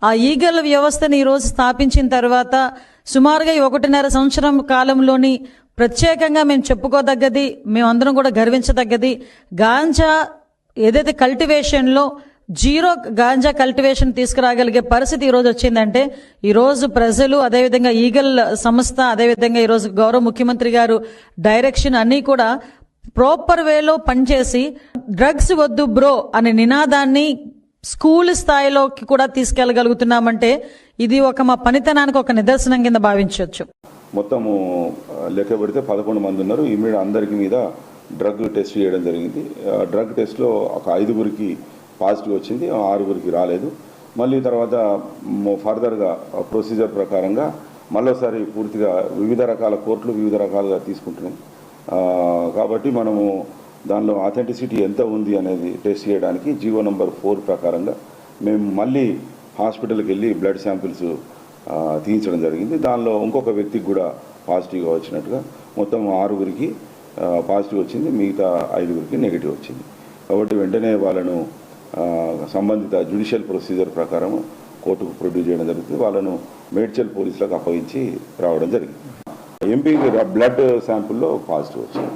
ఆ ఈగల్ వ్యవస్థను ఈరోజు స్థాపించిన తర్వాత సుమారుగా 1.5 సంవత్సరం కాలంలోని ప్రత్యేకంగా మేము చెప్పుకోదగ్గది, మేమందరం కూడా గర్వించదగ్గది, గాంజా ఏదైతే కల్టివేషన్లో జీరో గాంజా కల్టివేషన్ తీసుకురాగలిగే పరిస్థితి ఈరోజు వచ్చిందంటే ఈరోజు ప్రజలు, అదేవిధంగా ఈగల్ సంస్థ, అదేవిధంగా ఈరోజు గౌరవ ముఖ్యమంత్రి గారు డైరెక్షన్ అన్నీ కూడా ప్రాపర్ వేలో పనిచేసి డ్రగ్స్ వద్దు బ్రో అనే నినాదాన్ని స్కూల్ స్థాయిలోకి కూడా తీసుకెళ్లగలుగుతున్నామంటే ఇది మా పనితనానికి ఒక నిదర్శనం కింద భావించవచ్చు. మొత్తము లెక్క పెడితే 11 మంది ఉన్నారు. ఇమీడియట్ అందరికి మీద డ్రగ్ టెస్ట్ చేయడం జరిగింది. డ్రగ్ టెస్ట్లో ఒక 5గురికి పాజిటివ్ వచ్చింది, 6గురికి రాలేదు. మళ్ళీ తర్వాత ఫర్దర్గా ప్రొసీజర్ ప్రకారంగా మళ్ళీసారి పూర్తిగా వివిధ రకాల కోర్టులు వివిధ రకాలుగా తీసుకుంటున్నాం. కాబట్టి మనము దానిలో ఆథెంటిసిటీ ఎంత ఉంది అనేది టెస్ట్ చేయడానికి జీవో నంబర్ 4 ప్రకారంగా మేము మళ్ళీ హాస్పిటల్కి వెళ్ళి బ్లడ్ శాంపిల్స్ తీయించడం జరిగింది. దానిలో ఇంకొక వ్యక్తికి కూడా పాజిటివ్గా వచ్చినట్టుగా మొత్తం 6గురికి పాజిటివ్ వచ్చింది, మిగతా 5గురికి నెగిటివ్ వచ్చింది. కాబట్టి వెంటనే వాళ్ళను సంబంధిత జ్యుడిషియల్ ప్రొసీజర్ ప్రకారం కోర్టుకు ప్రొడ్యూస్ చేయడం జరుగుతుంది. వాళ్ళను మేడ్చల్ పోలీసులకు అప్పగించి రావడం జరిగింది. ఎంపీ బ్లడ్ శాంపుల్లో పాజిటివ్ వచ్చింది.